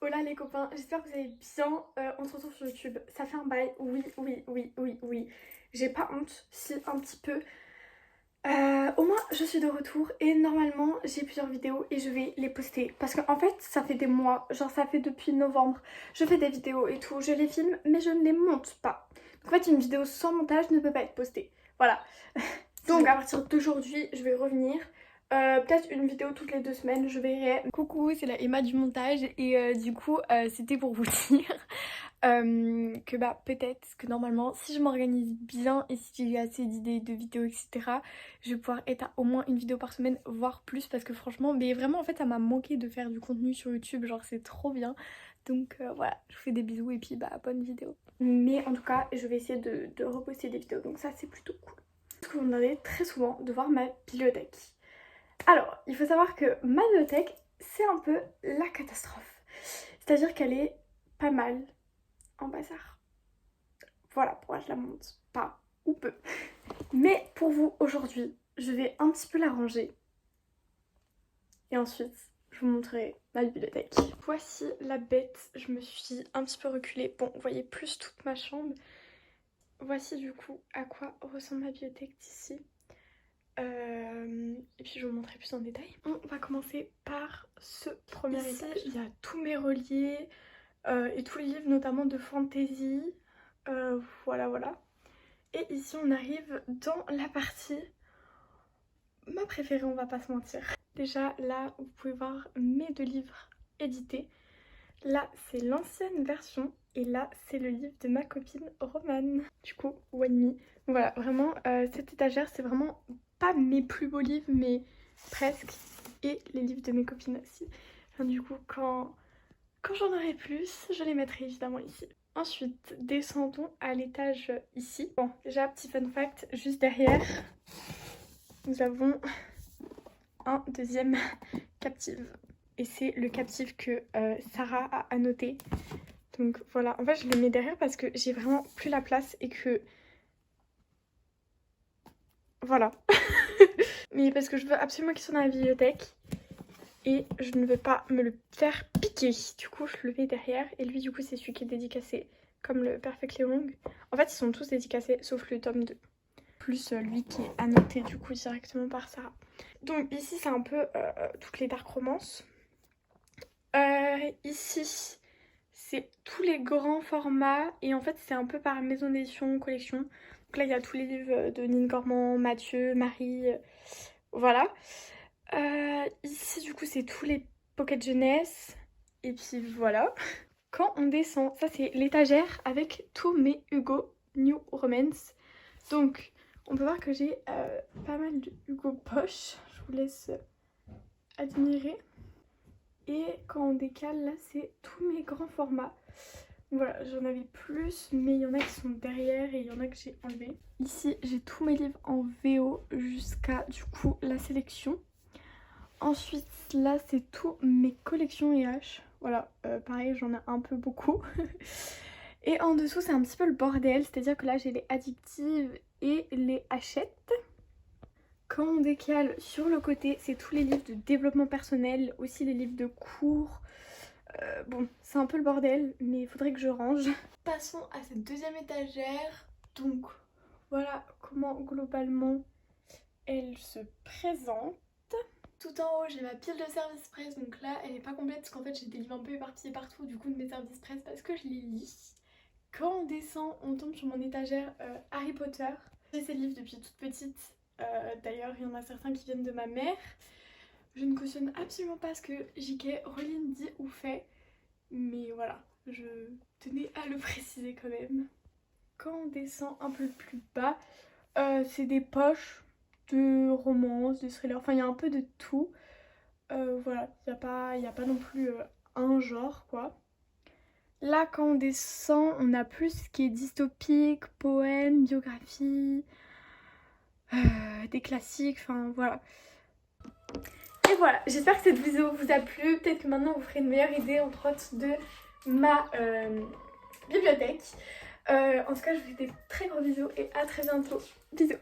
Hola les copains, j'espère que vous allez bien. On se retrouve sur YouTube. Ça fait un bail, oui. J'ai pas honte, si un petit peu. Au moins je suis de retour et normalement j'ai plusieurs vidéos et je vais les poster. Parce qu'en fait ça fait des mois, genre ça fait depuis novembre, je fais des vidéos et tout, je les filme mais je ne les monte pas. En fait une vidéo sans montage ne peut pas être postée. Voilà. Donc à partir d'aujourd'hui je vais revenir. Peut-être une vidéo toutes les 2 semaines, je verrai. Coucou, c'est la Emma du montage et du coup c'était pour vous dire que bah peut-être que normalement si je m'organise bien et si j'ai assez d'idées de vidéos etc, je vais pouvoir être à au moins une vidéo par semaine voire plus parce que franchement mais vraiment en fait ça m'a manqué de faire du contenu sur YouTube, genre c'est trop bien. Donc voilà, je vous fais des bisous et puis bah bonne vidéo. Mais en tout cas je vais essayer de reposter des vidéos donc ça c'est plutôt cool. Parce que vous me demandez très souvent de voir ma bibliothèque. Alors, il faut savoir que ma bibliothèque, c'est un peu la catastrophe. C'est-à-dire qu'elle est pas mal en bazar. Voilà pourquoi je la monte pas ou peu. Mais pour vous, aujourd'hui, je vais un petit peu la ranger. Et ensuite, je vous montrerai ma bibliothèque. Voici la bête. Je me suis un petit peu reculée. Bon, vous voyez plus toute ma chambre. Voici du coup à quoi ressemble ma bibliothèque d'ici. Et puis je vais vous montrer plus en détail. On va commencer par ce premier étage. Il y a tous mes reliés et tous les livres notamment de fantasy. Voilà. Et ici on arrive dans la partie ma préférée, on va pas se mentir. Déjà là vous pouvez voir mes 2 livres édités. Là c'est l'ancienne version et là c'est le livre de ma copine Romane. Du coup One Me. Voilà, vraiment cette étagère c'est vraiment pas mes plus beaux livres mais presque. Et les livres de mes copines aussi. Enfin, du coup quand j'en aurai plus je les mettrai évidemment ici. Ensuite descendons à l'étage ici. Bon déjà petit fun fact, juste derrière nous avons un deuxième captive. Et c'est le captif que Sarah a annoté. Donc voilà, en fait je le mets derrière parce que j'ai vraiment plus la place et que... Voilà. Mais parce que je veux absolument qu'il soit dans la bibliothèque. Et je ne veux pas me le faire piquer. Du coup je le mets derrière. Et lui du coup c'est celui qui est dédicacé. Comme le Perfect Long. En fait ils sont tous dédicacés sauf le tome 2. Plus lui qui est annoté du coup directement par Sarah. Donc ici c'est un peu toutes les dark romances. Ici c'est tous les grands formats et en fait c'est un peu par maison d'édition, collection. Donc là il y a tous les livres de Nine Cormand, Mathieu, Marie, voilà. Ici du coup c'est tous les pocket jeunesse et puis voilà. Quand on descend, ça c'est l'étagère avec tous mes Hugo New Romance. Donc on peut voir que j'ai pas mal de Hugo poche, je vous laisse admirer. Et quand on décale, là, c'est tous mes grands formats. Voilà, j'en avais plus, mais il y en a qui sont derrière et il y en a que j'ai enlevé. Ici, j'ai tous mes livres en VO jusqu'à, du coup, la sélection. Ensuite, là, c'est tous mes collections EH. Voilà, pareil, j'en ai un peu beaucoup. Et en dessous, c'est un petit peu le bordel, c'est-à-dire que là, j'ai les addictives et les Hachette. Quand on décale sur le côté, c'est tous les livres de développement personnel, aussi les livres de cours. Bon, c'est un peu le bordel, mais il faudrait que je range. Passons à cette deuxième étagère. Donc, voilà comment globalement elle se présente. Tout en haut, j'ai ma pile de service presse, donc là, elle n'est pas complète parce qu'en fait, j'ai des livres un peu éparpillés partout, du coup, de mes services presse parce que je les lis. Quand on descend, on tombe sur mon étagère Harry Potter. J'ai ces livres depuis toute petite. D'ailleurs, il y en a certains qui viennent de ma mère. Je ne cautionne absolument pas ce que J.K. Rowling dit ou fait. Mais voilà, je tenais à le préciser quand même. Quand on descend un peu plus bas, c'est des poches de romance, de thriller. Enfin, il y a un peu de tout. Voilà, il n'y a pas non plus un genre, quoi. Là, quand on descend, on a plus ce qui est dystopique, poème, biographie, des classiques, enfin voilà. Et voilà, j'espère que cette vidéo vous a plu. Peut-être que maintenant vous ferez une meilleure idée entre autres de ma bibliothèque. En tout cas, je vous fais des très gros bisous et à très bientôt. Bisous.